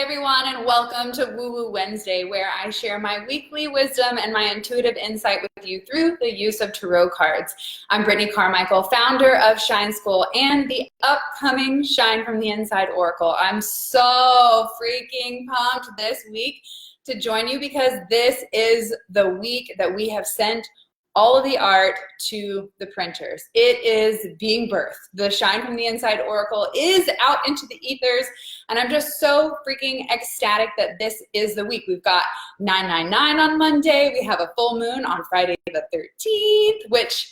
everyone, and welcome to Woo Woo Wednesday, where I share my weekly wisdom and my intuitive insight with you through the use of tarot cards. I'm Brittany Carmichael, founder of Shine School and the upcoming Shine from the Inside Oracle. I'm so freaking pumped this week to join you because this is the week that we have sent all of the art to the printers. It is being birthed. The Shine from the Inside Oracle is out into the ethers, and I'm just so freaking ecstatic that this is the week. We've got 999 on Monday. We have a full moon on Friday the 13th, which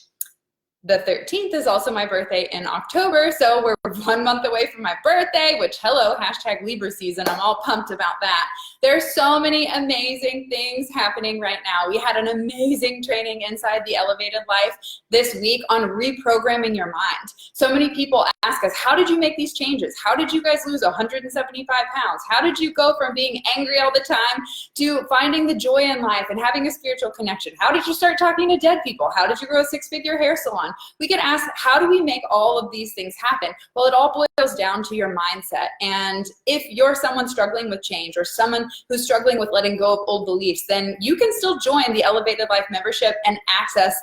the 13th is also my birthday in October, so we're 1 month away from my birthday, which, hello, hashtag Libra season. I'm all pumped about that. There's so many amazing things happening right now. We had an amazing training inside the Elevated Life this week on reprogramming your mind. So many people ask us, how did you make these changes? How did you guys lose 175 pounds? How did you go from being angry all the time to finding the joy in life and having a spiritual connection? How did you start talking to dead people? How did you grow a 6-figure hair salon? We get asked, how do we make all of these things happen? Well, it all boils down to your mindset. And if you're someone struggling with change or someone who's struggling with letting go of old beliefs, then you can still join the Elevated Life membership and access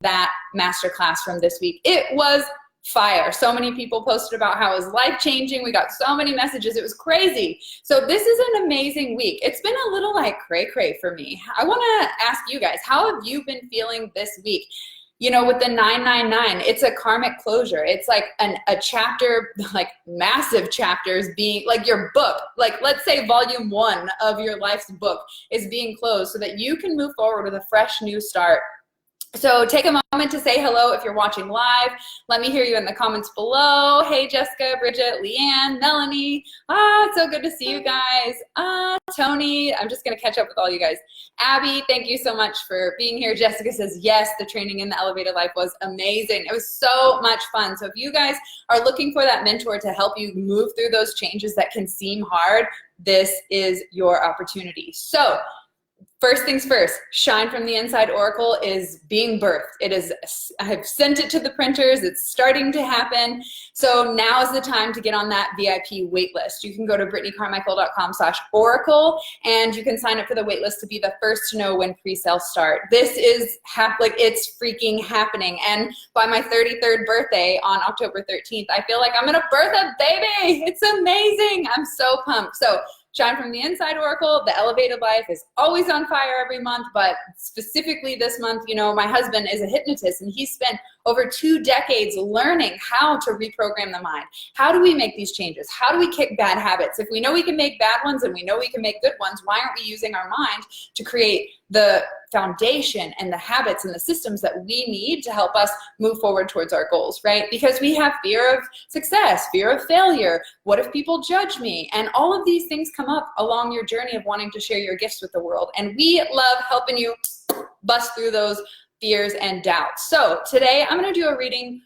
that masterclass from this week. It was fire. So many people posted about how it was life-changing. We got so many messages. It was crazy. So this is an amazing week. It's been a little like cray-cray for me. I want to ask you guys, how have you been feeling this week? You know, with the 999, it's a karmic closure. It's like a chapter, like massive chapters being, like your book, like let's say volume 1 of your life's book is being closed so that you can move forward with a fresh new start. So take a moment to say hello if you're watching live. Let me hear you in the comments below. Hey, Jessica, Bridget, Leanne, Melanie. It's so good to see you guys. Tony, I'm just going to catch up with all you guys. Abby, thank you so much for being here. Jessica says, yes, the training in the Elevated Life was amazing. It was so much fun. So if you guys are looking for that mentor to help you move through those changes that can seem hard, this is your opportunity. So first things first, Shine from the Inside Oracle is being birthed. It is, I have sent it to the printers. It's starting to happen. So now is the time to get on that VIP waitlist. You can go to brittanycarmichael.com/oracle and you can sign up for the waitlist to be the first to know when pre-sales start. This is like it's freaking happening. And by my 33rd birthday on October 13th, I feel like I'm gonna birth a baby. It's amazing. I'm so pumped. So Shine from the Inside Oracle, the Elevated Life is always on fire every month, but specifically this month, you know, my husband is a hypnotist and he spent over 2 decades learning how to reprogram the mind. How do we make these changes? How do we kick bad habits? If we know we can make bad ones and we know we can make good ones, why aren't we using our mind to create the foundation and the habits and the systems that we need to help us move forward towards our goals, right? Because we have fear of success, fear of failure. What if people judge me? And all of these things come up along your journey of wanting to share your gifts with the world. And we love helping you bust through those fears and doubts. So today I'm going to do a reading.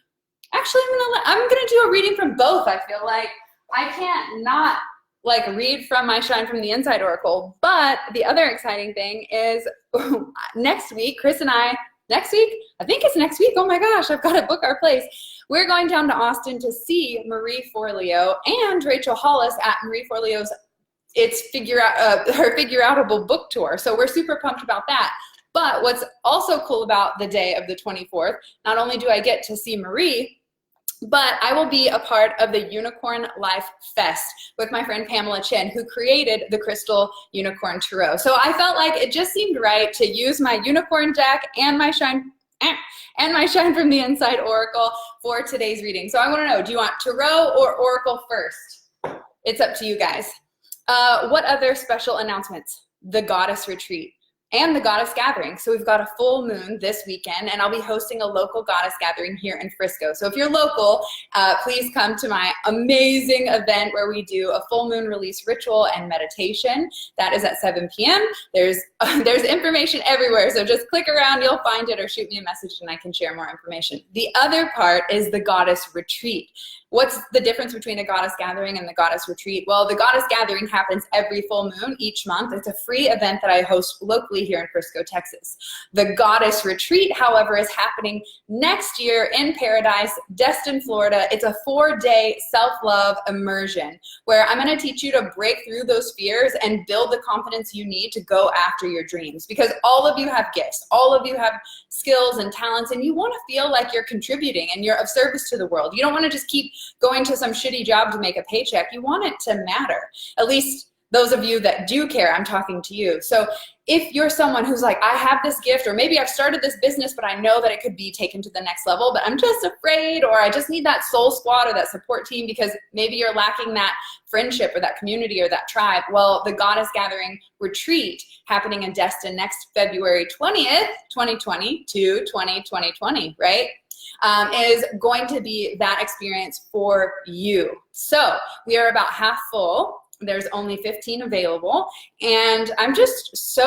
Actually, I'm going to do a reading from both. I feel like I can't not like read from my Shine from the Inside Oracle. But the other exciting thing is next week, Chris and I, next week? I think it's next week. Oh my gosh, I've got to book our place. We're going down to Austin to see Marie Forleo and Rachel Hollis at Marie Forleo's her Figure Outable book tour. So we're super pumped about that. But what's also cool about the day of the 24th, not only do I get to see Marie, but I will be a part of the Unicorn Life Fest with my friend Pamela Chen, who created the Crystal Unicorn Tarot. So I felt like it just seemed right to use my unicorn deck and my Shine from the Inside Oracle for today's reading. So I want to know, do you want Tarot or Oracle first? It's up to you guys. What other special announcements? The Goddess Retreat and the Goddess Gathering. So we've got a full moon this weekend, and I'll be hosting a local Goddess Gathering here in Frisco. So if you're local, please come to my amazing event where we do a full moon release ritual and meditation. That is at 7 p.m. There's information everywhere, so just click around, you'll find it, or shoot me a message and I can share more information. The other part is the Goddess Retreat. What's the difference between a Goddess Gathering and the Goddess Retreat? Well, the Goddess Gathering happens every full moon each month. It's a free event that I host locally locally here in Frisco, Texas. The Goddess Retreat, however, is happening next year in Paradise, Destin, Florida. It's a 4-day self-love immersion where I'm going to teach you to break through those fears and build the confidence you need to go after your dreams, because all of you have gifts, all of you have skills and talents, and you want to feel like you're contributing and you're of service to the world. You don't want to just keep going to some shitty job to make a paycheck. You want it to matter. At least those of you that do care, I'm talking to you. So if you're someone who's like, I have this gift, or maybe I've started this business, but I know that it could be taken to the next level, but I'm just afraid, or I just need that soul squad or that support team because maybe you're lacking that friendship or that community or that tribe. Well, the Goddess Gathering Retreat happening in Destin next February 20th, 2020 to 2020, right? Is going to be that experience for you. So we are about half full. There's only 15 available. And I'm just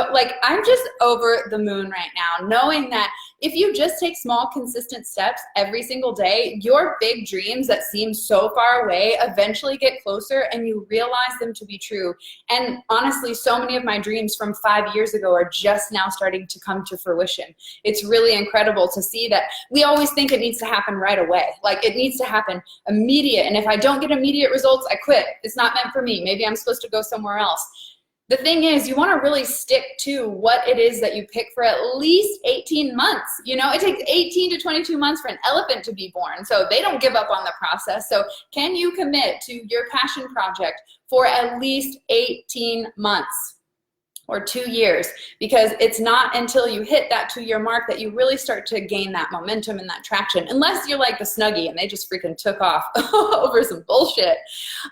I'm just over the moon right now, knowing that if you just take small, consistent steps every single day, your big dreams that seem so far away eventually get closer and you realize them to be true. And honestly, so many of my dreams from 5 years ago are just now starting to come to fruition. It's really incredible to see that we always think it needs to happen right away. Like it needs to happen immediate. And if I don't get immediate results, I quit. It's not meant for me. Maybe I'm supposed to go somewhere else. The thing is, you want to really stick to what it is that you pick for at least 18 months. You know, it takes 18 to 22 months for an elephant to be born. So they don't give up on the process. So can you commit to your passion project for at least 18 months? Or 2 years, because it's not until you hit that 2-year mark that you really start to gain that momentum and that traction, unless you're like the Snuggie and they just freaking took off over some bullshit.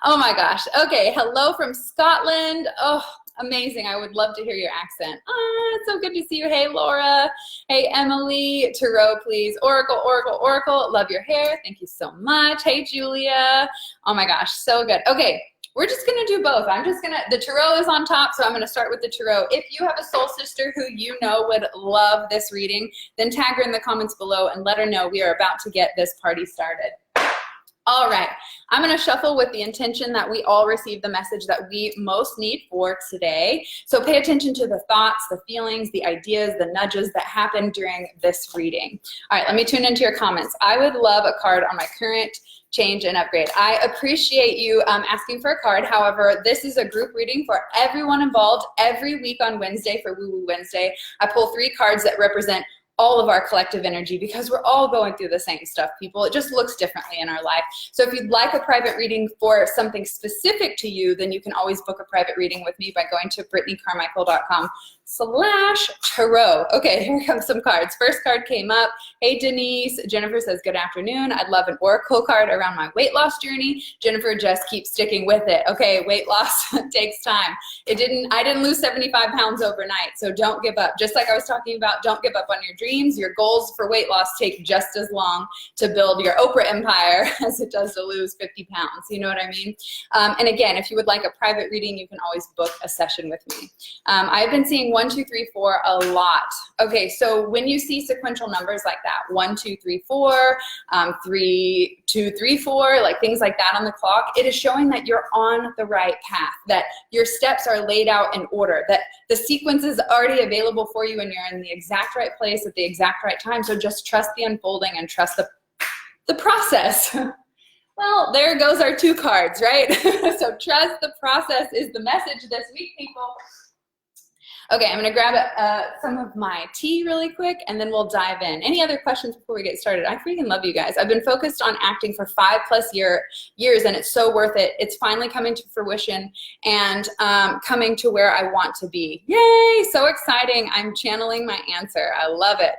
Oh my gosh. Okay, hello from Scotland. Oh, amazing. I would love to hear your accent. It's so good to see you. Hey, Laura. Hey, Emily. Tarot, please. Oracle, Oracle, Oracle. Love your hair. Thank you so much. Hey, Julia. Oh my gosh, so good. Okay. We're just gonna do both. The tarot is on top, so I'm gonna start with the tarot. If you have a soul sister who you know would love this reading, then tag her in the comments below and let her know we are about to get this party started. All right, I'm gonna shuffle with the intention that we all receive the message that we most need for today. So pay attention to the thoughts, the feelings, the ideas, the nudges that happen during this reading. All right, let me tune into your comments. I would love a card on my current change and upgrade. I appreciate you asking for a card. However, this is a group reading for everyone involved. Every week on Wednesday for Woo Woo Wednesday, I pull 3 cards that represent all of our collective energy, because we're all going through the same stuff, people. It just looks differently in our life. So if you'd like a private reading for something specific to you, then you can always book a private reading with me by going to brittanycarmichael.com/tarot. Okay, here come some cards. First card came up. Hey, Denise. Jennifer says, good afternoon. I'd love an oracle card around my weight loss journey. Jennifer just keeps sticking with it. Okay, weight loss takes time. I didn't lose 75 pounds overnight, so don't give up. Just like I was talking about, don't give up on your dreams. Your goals for weight loss take just as long to build your Oprah empire as it does to lose 50 pounds. You know what I mean? And again, if you would like a private reading, you can always book a session with me. I've been seeing 1, 2, 3, 4 a lot. Okay, so when you see sequential numbers like that, 1, 2, 3, 4, 3, 2, 3, 4, like things like that on the clock, it is showing that you're on the right path, that your steps are laid out in order, that the sequence is already available for you and you're in the exact right place at the exact right time. So just trust the unfolding and trust the process. Well, there goes our 2 cards, right? So trust the process is the message this week, people. Okay, I'm gonna grab some of my tea really quick and then we'll dive in. Any other questions before we get started? I freaking love you guys. I've been focused on acting for 5+ years and it's so worth it. It's finally coming to fruition and coming to where I want to be. Yay, so exciting. I'm channeling my answer. I love it.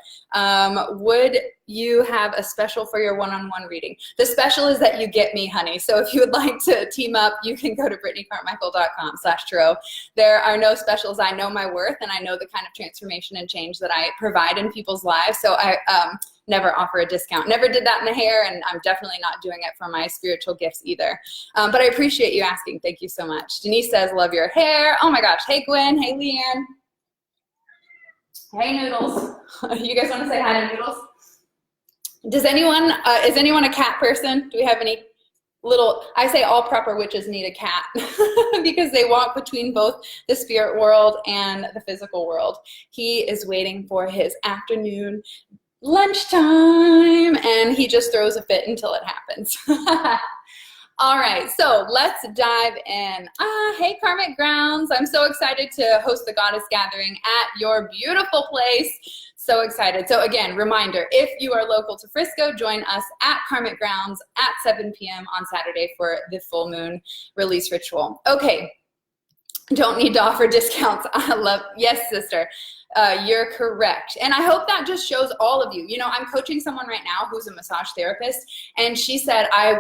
Would you have a special for your one-on-one reading? The special is that you get me, honey. So if you would like to team up, you can go to brittanycarmichael.com/tarot. There are no specials. I know my worth and I know the kind of transformation and change that I provide in people's lives. So I never offer a discount. Never did that in the hair, and I'm definitely not doing it for my spiritual gifts either. But I appreciate you asking. Thank you so much. Denise says, love your hair. Oh my gosh. Hey, Gwen. Hey, Leanne. Hey, Noodles. You guys want to say hi to Noodles? Does anyone, is anyone a cat person? Do we have any I say all prepper witches need a cat because they walk between both the spirit world and the physical world. He is waiting for his afternoon lunchtime and he just throws a fit until it happens. All right, so let's dive in. Hey, Karmic Grounds. I'm so excited to host the Goddess Gathering at your beautiful place. So excited. So again, reminder, if you are local to Frisco, join us at Karmic Grounds at 7 p.m. on Saturday for the full moon release ritual. Okay, don't need to offer discounts. Yes, sister. You're correct. And I hope that just shows all of you. You know, I'm coaching someone right now who's a massage therapist, and she said, I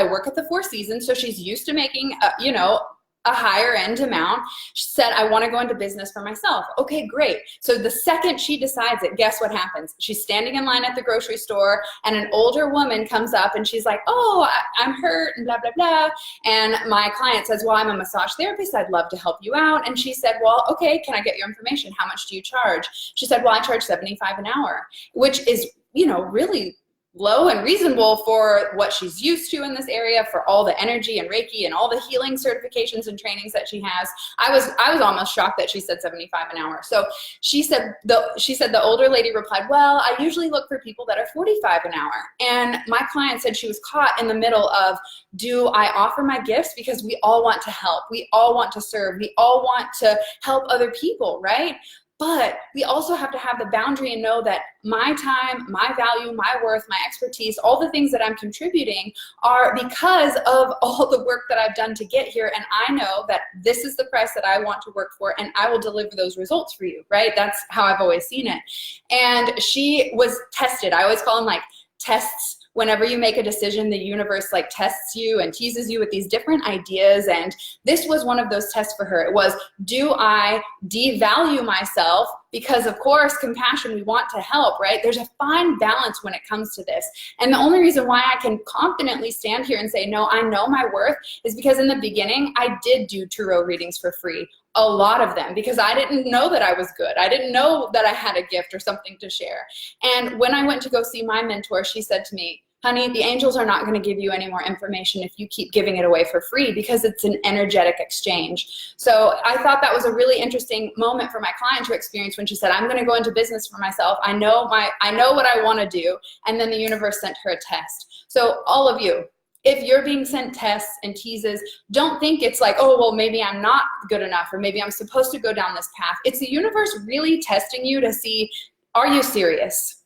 work at the Four Seasons, so she's used to making, you know, a higher end amount. She said, I want to go into business for myself. Okay, great. So the second she decides it, guess what happens? She's standing in line at the grocery store and an older woman comes up and she's like, oh, I'm hurt and blah, blah, blah. And my client says, well, I'm a massage therapist. I'd love to help you out. And she said, well, okay, can I get your information? How much do you charge? She said, well, I charge $75 an hour, which is, you know, really low and reasonable for what she's used to in this area, for all the energy and Reiki and all the healing certifications and trainings that she has. I was almost shocked that she said $75 an hour. So she said the older lady replied, well, I usually look for people that are $45 an hour. And my client said she was caught in the middle of, do I offer my gifts? Because we all want to help. We all want to serve. We all want to help other people, right? But we also have to have the boundary and know that my time, my value, my worth, my expertise, all the things that I'm contributing are because of all the work that I've done to get here. And I know that this is the price that I want to work for, and I will deliver those results for you, right? That's how I've always seen it. And she was tested. I always call them like tests. Whenever you make a decision, the universe like tests you and teases you with these different ideas. And this was one of those tests for her. It was, do I devalue myself? Because of course, compassion, we want to help, right? There's a fine balance when it comes to this. And the only reason why I can confidently stand here and say, no, I know my worth, is because in the beginning, I did do tarot readings for free. A lot of them, because I didn't know that I was good. I didn't know that I had a gift or something to share. And when I went to go see my mentor, she said to me, honey, the angels are not going to give you any more information if you keep giving it away for free, because it's an energetic exchange. So I thought that was a really interesting moment for my client to experience when she said, I'm going to go into business for myself. I know what I want to do. And then the universe sent her a test. So all of you, if you're being sent tests and teases, don't think it's like, oh, well, maybe I'm not good enough, or maybe I'm supposed to go down this path. It's the universe really testing you to see, are you serious?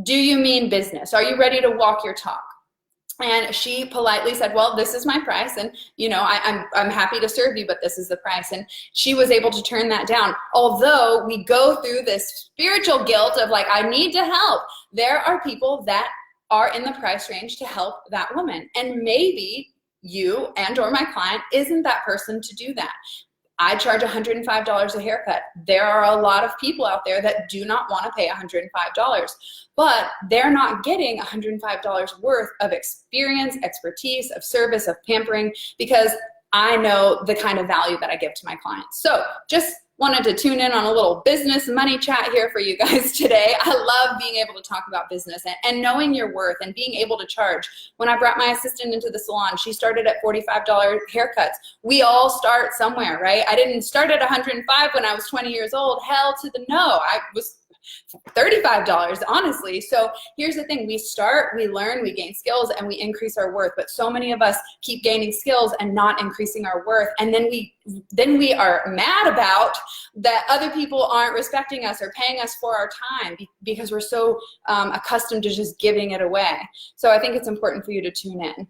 Do you mean business? Are you ready to walk your talk? And she politely said, well, this is my price. And, you know, I'm happy to serve you, but this is the price. And she was able to turn that down. Although we go through this spiritual guilt of like, I need to help. There are people that are in the price range to help that woman. And maybe you and or my client isn't that person to do that. I charge $105 a haircut. There are a lot of people out there that do not want to pay $105, but they're not getting $105 worth of experience, expertise, of service, of pampering, because I know the kind of value that I give to my clients. So just wanted to tune in on a little business money chat here for you guys today. I love being able to talk about business and knowing your worth and being able to charge. When I brought my assistant into the salon, she started at $45 haircuts. We all start somewhere, right? I didn't start at $105 when I was 20 years old. Hell to the no. I was $35, honestly. So here's the thing. We start, we learn, we gain skills, and we increase our worth. But so many of us keep gaining skills and not increasing our worth. And then we are mad about that other people aren't respecting us or paying us for our time because we're so accustomed to just giving it away. So I think it's important for you to tune in,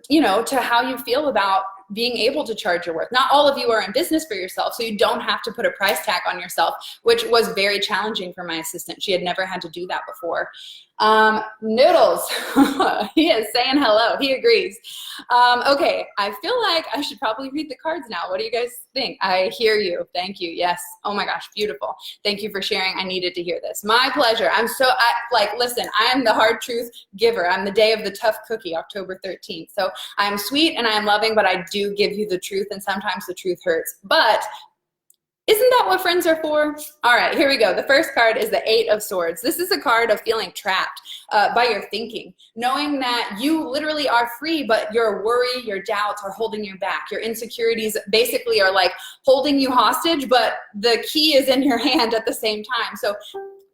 you know, to how you feel about being able to charge your worth. Not all of you are in business for yourself, so you don't have to put a price tag on yourself, which was very challenging for my assistant. She had never had to do that before. Noodles, he is saying hello. He agrees. Okay, I feel like I should probably read the cards now. What do you guys think? I hear you. Thank you. Yes. Oh my gosh, beautiful. Thank you for sharing. I needed to hear this. My pleasure. Listen, I am the hard truth giver. I'm the day of the tough cookie, October 13th. So I'm sweet and I am loving, but I do give you the truth, and sometimes the truth hurts. But Isn't that what friends are for? All right, here we go. The first card is the Eight of Swords. This is a card of feeling trapped by your thinking, knowing that you literally are free, but your worry, your doubts are holding you back. Your insecurities basically are like holding you hostage, but the key is in your hand at the same time. So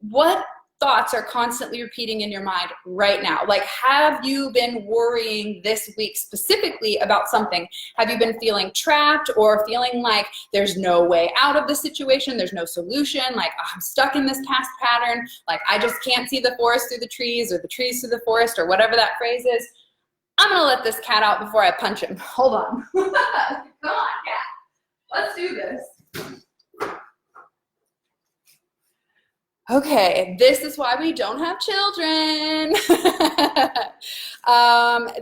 what thoughts are constantly repeating in your mind right now? Like, have you been worrying this week specifically about something? Have you been feeling trapped or feeling like there's no way out of the situation? There's no solution. Like, oh, I'm stuck in this past pattern. Like, I just can't see the forest through the trees or the trees through the forest or whatever that phrase is. I'm going to let this cat out before I punch him. Hold on. Come on, cat. Let's do this. Okay, this is why we don't have children.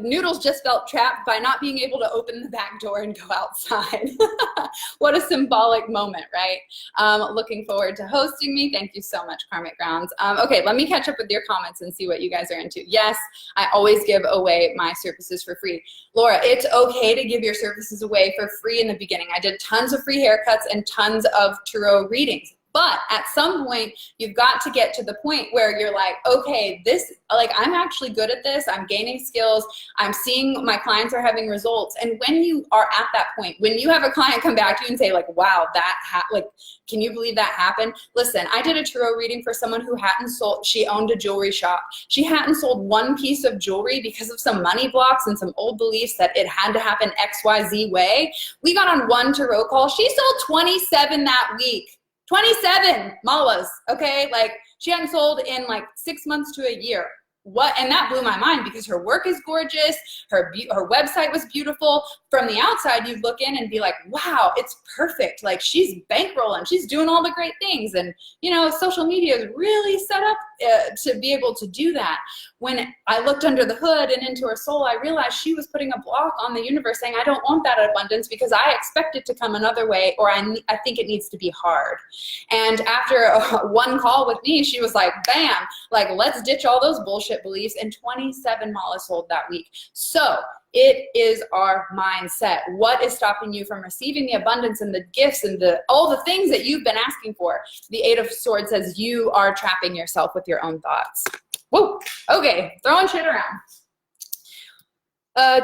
Noodles just felt trapped by not being able to open the back door and go outside. What a symbolic moment, right? Looking forward to hosting me. Thank you so much, Karmic Grounds. Okay, let me catch up with your comments and see what you guys are into. Yes, I always give away my services for free. Laura, it's okay to give your services away for free in the beginning. I did tons of free haircuts and tons of tarot readings. But at some point, you've got to get to the point where you're like, okay, this, like, I'm actually good at this. I'm gaining skills. I'm seeing my clients are having results. And when you are at that point, when you have a client come back to you and say, like, wow, like, can you believe that happened? Listen, I did a tarot reading for someone who hadn't sold, she owned a jewelry shop. She hadn't sold one piece of jewelry because of some money blocks and some old beliefs that it had to happen XYZ way. We got on one tarot call. She sold 27 that week. 27 malas, okay? Like, she hadn't sold in like 6 months to a year. What? And that blew my mind because her work is gorgeous. Her website was beautiful. From the outside, you'd look in and be like, wow, it's perfect. Like, she's bankrolling. She's doing all the great things. And, you know, social media is really set up to be able to do that. When I looked under the hood and into her soul, I realized she was putting a block on the universe saying, I don't want that abundance because I expect it to come another way, or I think it needs to be hard. And after one call with me, she was like, bam, like, let's ditch all those bullshit beliefs, and 27 malas sold that week. So it is our mindset. What is stopping you from receiving the abundance and the gifts and all the things that you've been asking for? The Eight of Swords says you are trapping yourself with your own thoughts. Whoa, okay, throwing shit around.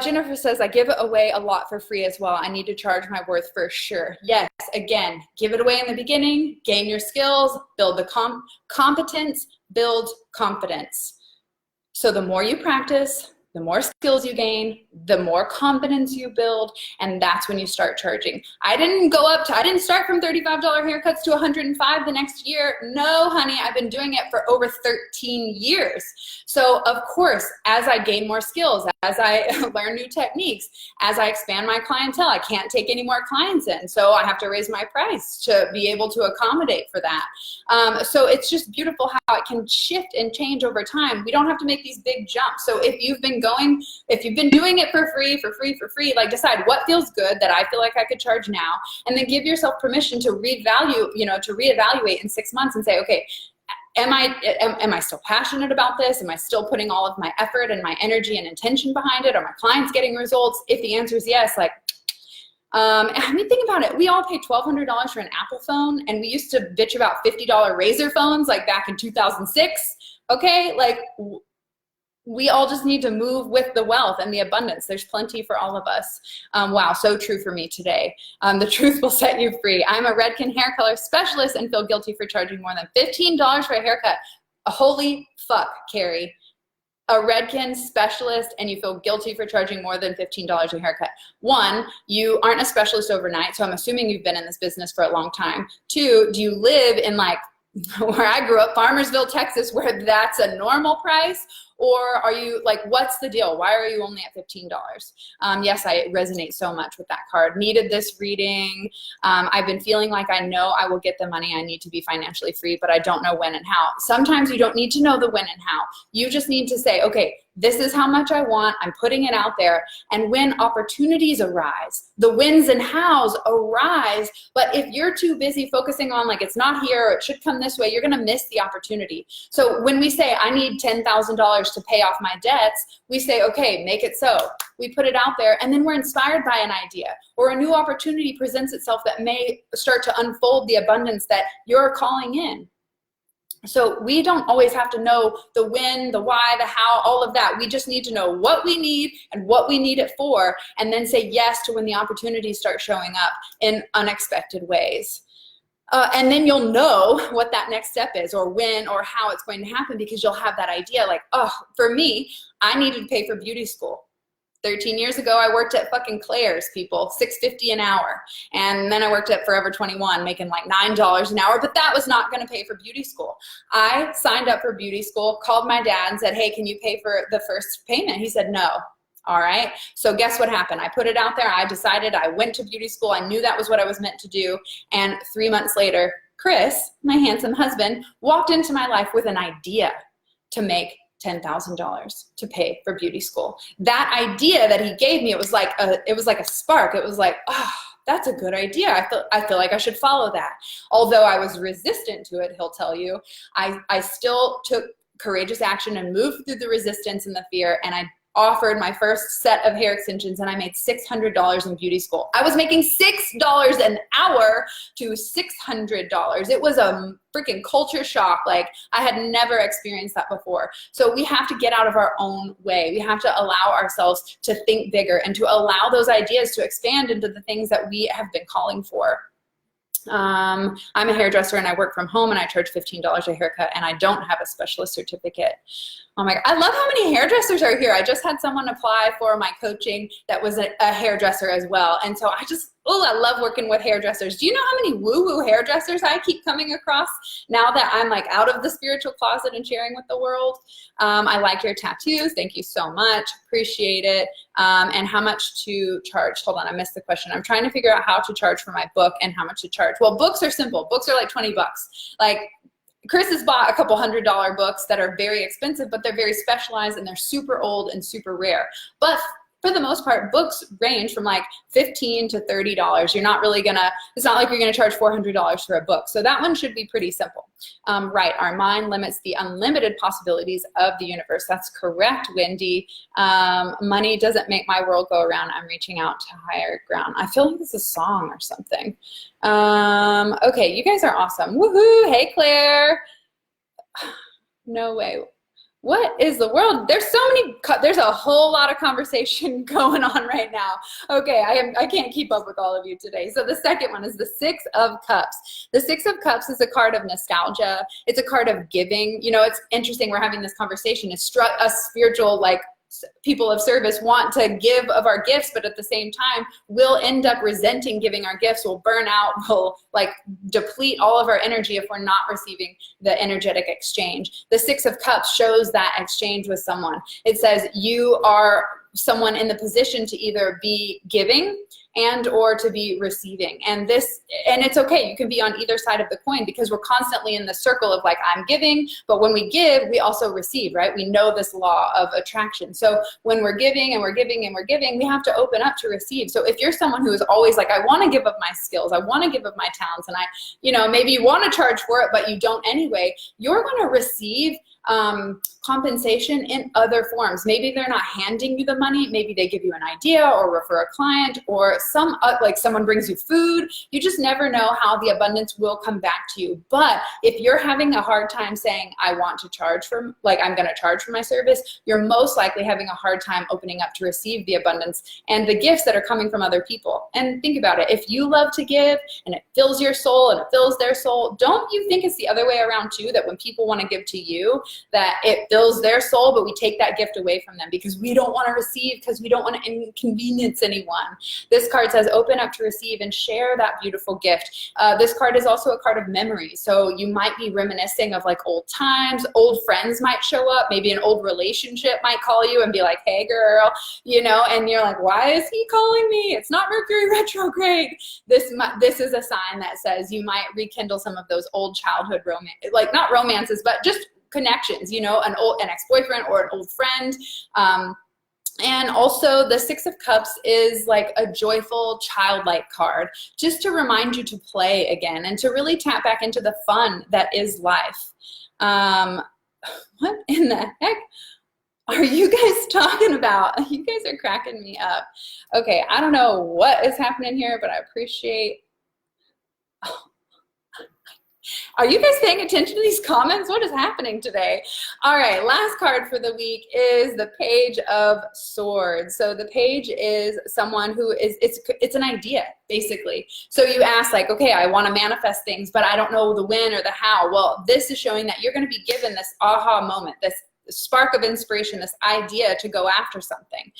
Jennifer says, I give it away a lot for free as well. I need to charge my worth for sure. Yes, again, give it away in the beginning, gain your skills, build the competence, build confidence. So the more you practice, the more skills you gain, the more confidence you build, and that's when you start charging. I didn't start from $35 haircuts to $105 the next year. No, honey, I've been doing it for over 13 years. So of course, as I gain more skills, as I learn new techniques, as I expand my clientele, I can't take any more clients in. So I have to raise my price to be able to accommodate for that. So it's just beautiful how it can shift and change over time. We don't have to make these big jumps. So if you've been doing it for free, like, decide what feels good that I feel like I could charge now, and then give yourself permission to reevaluate in 6 months and say, okay, am I still passionate about this? Am I still putting all of my effort and my energy and intention behind it? Are my clients getting results? If the answer is yes, like, I mean, think about it. We all pay $1,200 for an Apple phone, and we used to bitch about $50 Razr phones like back in 2006. Okay, like, we all just need to move with the wealth and the abundance. There's plenty for all of us. Wow, so true for me today. The truth will set you free. I'm a Redken hair color specialist and feel guilty for charging more than $15 for a haircut. Holy fuck, Carrie. A Redken specialist and you feel guilty for charging more than $15 a haircut. One, you aren't a specialist overnight, so I'm assuming you've been in this business for a long time. Two, do you live in, like, where I grew up, Farmersville, Texas, where that's a normal price? Or are you, like, what's the deal? Why are you only at $15? Yes, I resonate so much with that card. Needed this reading. I've been feeling like I know I will get the money I need to be financially free, but I don't know when and how. Sometimes you don't need to know the when and how. You just need to say, okay, this is how much I want. I'm putting it out there. And when opportunities arise, the wins and hows arise. But if you're too busy focusing on, like, it's not here, or it should come this way, you're going to miss the opportunity. So when we say, I need $10,000 to pay off my debts, we say, okay, make it so. We put it out there, and then we're inspired by an idea, or a new opportunity presents itself that may start to unfold the abundance that you're calling in. So we don't always have to know the when, the why, the how, all of that. We just need to know what we need and what we need it for, and then say yes to when the opportunities start showing up in unexpected ways. And then you'll know what that next step is, or when or how it's going to happen, because you'll have that idea. Like, oh, for me, I needed to pay for beauty school. 13 years ago, I worked at fucking Claire's, people, $6.50 an hour. And then I worked at Forever 21, making like $9 an hour, but that was not gonna pay for beauty school. I signed up for beauty school, called my dad and said, hey, can you pay for the first payment? He said, no. All right, so guess what happened? I put it out there, I decided, I went to beauty school, I knew that was what I was meant to do, and 3 months later, Chris, my handsome husband, walked into my life with an idea to make $10,000 to pay for beauty school. That idea that he gave me, it was like a spark. It was like, oh, that's a good idea. I feel like I should follow that. Although I was resistant to it, he'll tell you, I still took courageous action and moved through the resistance and the fear, and I offered my first set of hair extensions, and I made $600 in beauty school. I was making $6 an hour to $600. It was a freaking culture shock. Like, I had never experienced that before. So we have to get out of our own way. We have to allow ourselves to think bigger and to allow those ideas to expand into the things that we have been calling for. I'm a hairdresser and I work from home, and I charge $15 a haircut, and I don't have a specialist certificate. Oh my God, I love how many hairdressers are here. I just had someone apply for my coaching that was a hairdresser as well. And so I love working with hairdressers. Do you know how many woo-woo hairdressers I keep coming across now that I'm like out of the spiritual closet and sharing with the world? I like your tattoos. Thank you so much. Appreciate it. And how much to charge? Hold on, I missed the question. I'm trying to figure out how to charge for my book and how much to charge. Well, books are simple. Books are like 20 bucks. Like, Chris has bought a couple $100 books that are very expensive, but they're very specialized and they're super old and super rare. But for the most part, books range from like $15 to $30. You're not really gonna, it's not like you're gonna charge $400 for a book. So that one should be pretty simple. Right, our mind limits the unlimited possibilities of the universe. That's correct, Wendy. Money doesn't make my world go around. I'm reaching out to higher ground. I feel like it's a song or something. Okay, you guys are awesome. Woohoo, hey Claire. No way. What is the world? There's a whole lot of conversation going on right now. Okay, I can't keep up with all of you today. So the second one is the Six of Cups. The Six of Cups is a card of nostalgia. It's a card of giving. You know, it's interesting we're having this conversation. It's struck us spiritual, like, people of service want to give of our gifts, but at the same time, we'll end up resenting giving our gifts. We'll burn out. We'll like deplete all of our energy if we're not receiving the energetic exchange. The Six of Cups shows that exchange with someone. It says you are someone in the position to either be giving and or to be receiving. And it's okay, you can be on either side of the coin, because we're constantly in the circle of like, I'm giving, but when we give, we also receive, right? We know this law of attraction. So when we're giving and we're giving and we're giving, we have to open up to receive. So if you're someone who is always like, I want to give of my skills, I want to give of my talents, and maybe you want to charge for it, but you don't anyway, you're going to receive compensation in other forms. Maybe they're not handing you the money. Maybe they give you an idea or refer a client, or like someone brings you food. You just never know how the abundance will come back to you. But if you're having a hard time saying, I want to charge for, like, I'm going to charge for my service, you're most likely having a hard time opening up to receive the abundance and the gifts that are coming from other people. And think about it. If you love to give and it fills your soul and it fills their soul, don't you think it's the other way around too, that when people want to give to you, that it fills their soul, but we take that gift away from them because we don't want to receive, because we don't want to inconvenience anyone. This card says open up to receive and share that beautiful gift. This card is also a card of memory. So you might be reminiscing of like old times. Old friends might show up. Maybe an old relationship might call you and be like, hey girl, and you're like, why is he calling me? It's not Mercury retrograde. This is a sign that says you might rekindle some of those old childhood romance, like not romances, but just connections, an ex-boyfriend or an old friend. And also the Six of Cups is like a joyful, childlike card, just to remind you to play again and to really tap back into the fun that is life. What in the heck? are you guys talking about? You guys are cracking me up. Okay, I don't know what is happening here, but I appreciate. Are you guys paying attention to these comments? What is happening today? All right, last card for the week is the Page of Swords. So the page is someone who is, it's an idea, basically. So you ask like, okay, I want to manifest things, but I don't know the when or the how. Well, this is showing that you're going to be given this aha moment, this spark of inspiration, this idea to go after something.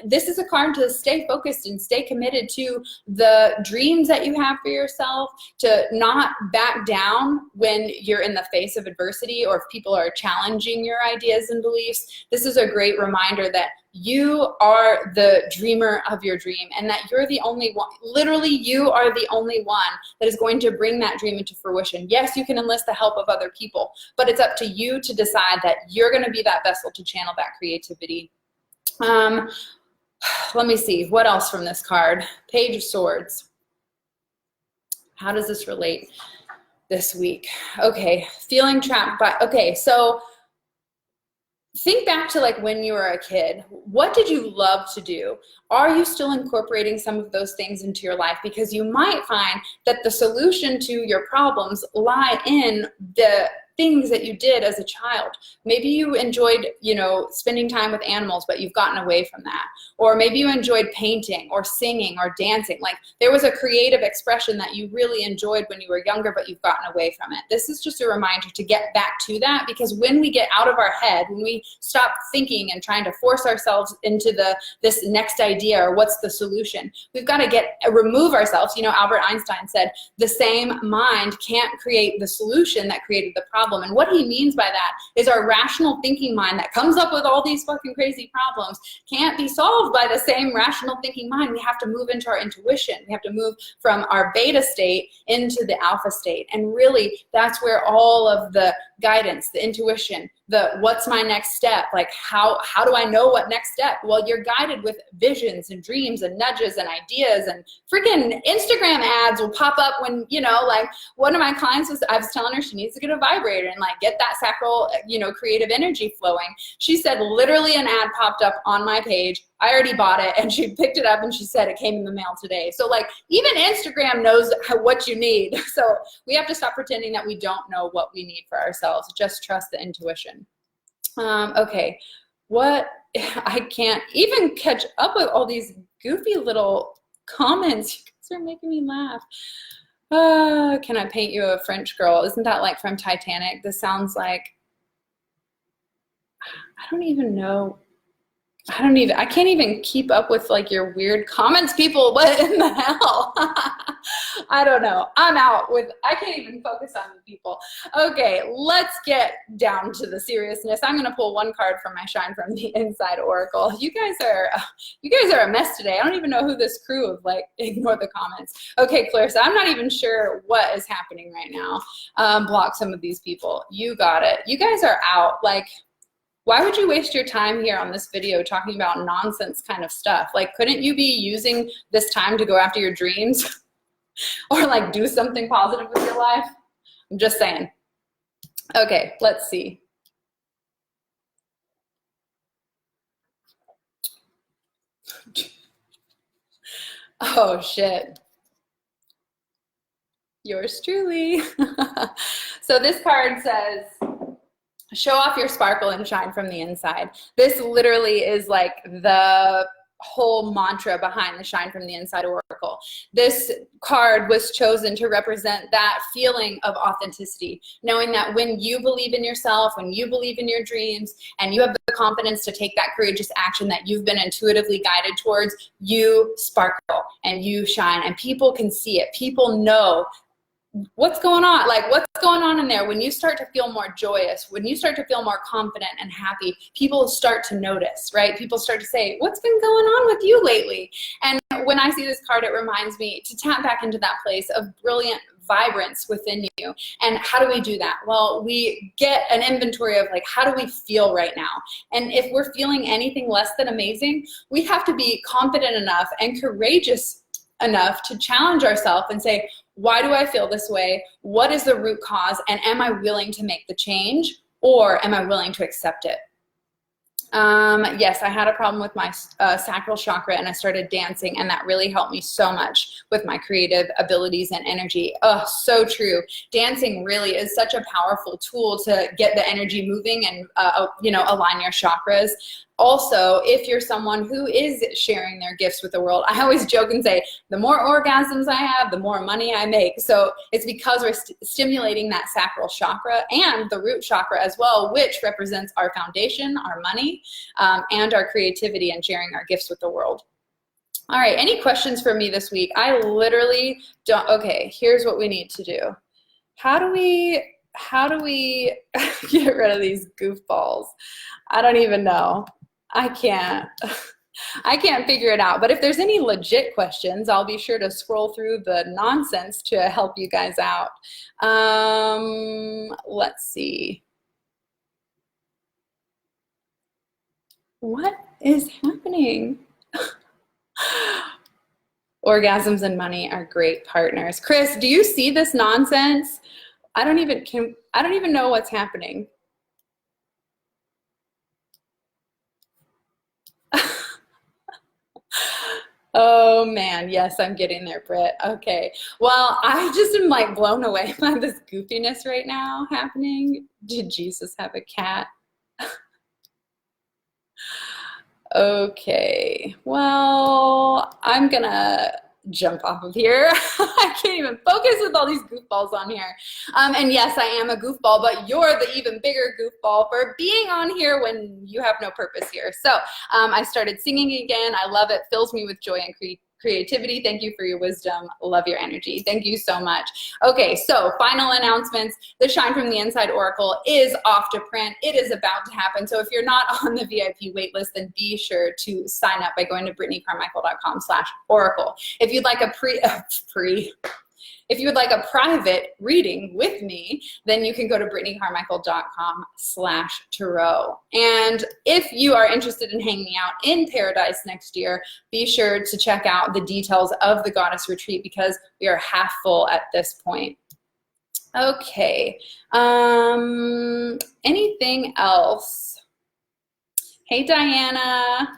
This is a card to stay focused and stay committed to the dreams that you have for yourself, to not back down when you're in the face of adversity or if people are challenging your ideas and beliefs. This is a great reminder that you are the dreamer of your dream and that you're the only one, literally you are the only one that is going to bring that dream into fruition. Yes, you can enlist the help of other people, but it's up to you to decide that you're going to be that vessel to channel that creativity. Let me see, what else from this card? Page of Swords. How does this relate this week? Okay, feeling trapped by, okay, so think back to like when you were a kid. What did you love to do? Are you still incorporating some of those things into your life? Because you might find that the solution to your problems lie in the things that you did as a child. Maybe you enjoyed, you know, spending time with animals, but you've gotten away from that. Or maybe you enjoyed painting or singing or dancing. Like there was a creative expression that you really enjoyed when you were younger, but you've gotten away from it. This is just a reminder to get back to that, because when we get out of our head, when we stop thinking and trying to force ourselves into this next idea or what's the solution, we've got to remove ourselves. You know, Albert Einstein said the same mind can't create the solution that created the problem. And what he means by that is our rational thinking mind that comes up with all these fucking crazy problems can't be solved by the same rational thinking mind. We have to move into our intuition. We have to move from our beta state into the alpha state. And really, that's where all of the guidance, the intuition, the what's my next step, like how do I know what next step? Well, you're guided with visions and dreams and nudges and ideas, and freaking Instagram ads will pop up when, you know, like one of my clients I was telling her she needs to get a vibrator and like get that sacral, you know, creative energy flowing. She said literally an ad popped up on my page. I already bought it, and she picked it up and she said it came in the mail today. So like even Instagram knows what you need. So we have to stop pretending that we don't know what we need for ourselves. Just trust the intuition. Okay, what, I can't even catch up with all these goofy little comments. You guys are making me laugh. Can I paint you a French girl? Isn't that like from Titanic? This sounds like, I don't even know. I can't even keep up with like your weird comments, people. What in the hell? I don't know. I'm out with, I can't even focus on the people. Okay, let's get down to the seriousness. I'm going to pull one card from my Shine from the Inside Oracle. You guys are a mess today. I don't even know who this crew of, like, ignore the comments. Okay, Clarissa, I'm not even sure what is happening right now. Block some of these people. You got it. You guys are out. Like, why would you waste your time here on this video talking about nonsense kind of stuff? Like, couldn't you be using this time to go after your dreams or like do something positive with your life? I'm just saying. Okay, let's see. Oh shit. Yours truly. So this card says, show off your sparkle and shine from the inside. This literally is like the whole mantra behind the Shine from the Inside Oracle. This card was chosen to represent that feeling of authenticity, knowing that when you believe in yourself, when you believe in your dreams, and you have the confidence to take that courageous action that you've been intuitively guided towards, you sparkle and you shine, and people can see it. People know what's going on, like what's going on in there. When you start to feel more joyous, when you start to feel more confident and happy, people start to notice, right? People start to say, what's been going on with you lately? And when I see this card, it reminds me to tap back into that place of brilliant vibrance within you. And how do we do that? Well, we get an inventory of like, how do we feel right now? And if we're feeling anything less than amazing, we have to be confident enough and courageous enough to challenge ourselves and say, why do I feel this way? What is the root cause? And am I willing to make the change, or am I willing to accept it? Yes, I had a problem with my sacral chakra, and I started dancing, and that really helped me so much with my creative abilities and energy. Oh, so true. Dancing really is such a powerful tool to get the energy moving and, you know, align your chakras. Also, if you're someone who is sharing their gifts with the world, I always joke and say, the more orgasms I have, the more money I make. So it's because we're stimulating that sacral chakra and the root chakra as well, which represents our foundation, our money, and our creativity and sharing our gifts with the world. All right, any questions for me this week? I literally don't. Okay, here's what we need to do. How do we get rid of these goofballs? I don't even know. I can't figure it out. But if there's any legit questions, I'll be sure to scroll through the nonsense to help you guys out. Let's see. What is happening? Orgasms and money are great partners. Chris, do you see this nonsense? I don't even know what's happening. Oh man, yes, I'm getting there, Britt. Okay. Well, I just am like blown away by this goofiness right now happening. Did Jesus have a cat? Okay. Well, I'm gonna jump off of here. I can't even focus with all these goofballs on here. And yes, I am a goofball, but you're the even bigger goofball for being on here when you have no purpose here. So I started singing again. I love it. Fills me with joy and creativity. Thank you for your wisdom. Love your energy. Thank you so much. Okay, so final announcements. The Shine from the Inside Oracle is off to print. It is about to happen. So if you're not on the VIP waitlist, then be sure to sign up by going to brittanycarmichael.com/oracle. If you'd like a if you would like a private reading with me, then you can go to brittanycarmichael.com/tarot. And if you are interested in hanging out in paradise next year, be sure to check out the details of the Goddess Retreat because we are half full at this point. Okay. Anything else? Hey, Diana.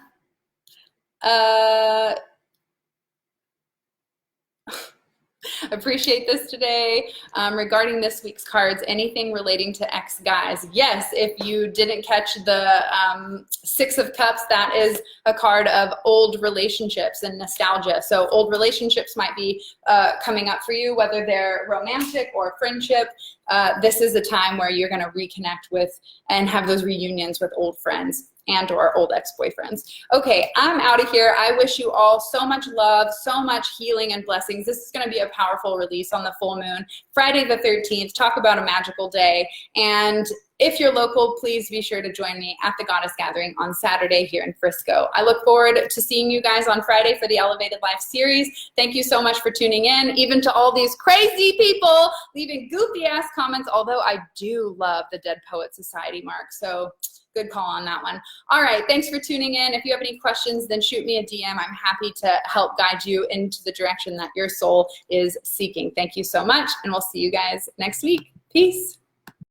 Appreciate this today. Regarding this week's cards, anything relating to ex-guys. Yes, if you didn't catch the Six of Cups, that is a card of old relationships and nostalgia. So old relationships might be coming up for you, whether they're romantic or friendship. This is a time where you're going to reconnect with and have those reunions with old friends and or old ex-boyfriends. Okay, I'm out of here. I wish you all so much love, so much healing and blessings. This is gonna be a powerful release on the full moon, Friday the 13th. Talk about a magical day. And if you're local, please be sure to join me at the Goddess Gathering on Saturday here in Frisco. I look forward to seeing you guys on Friday for the Elevated Life series. Thank you so much for tuning in, even to all these crazy people leaving goofy ass comments, although I do love the Dead Poet Society mark. So good call on that one. All right, thanks for tuning in. If you have any questions, then shoot me a DM. I'm happy to help guide you into the direction that your soul is seeking. Thank you so much, and we'll see you guys next week. Peace.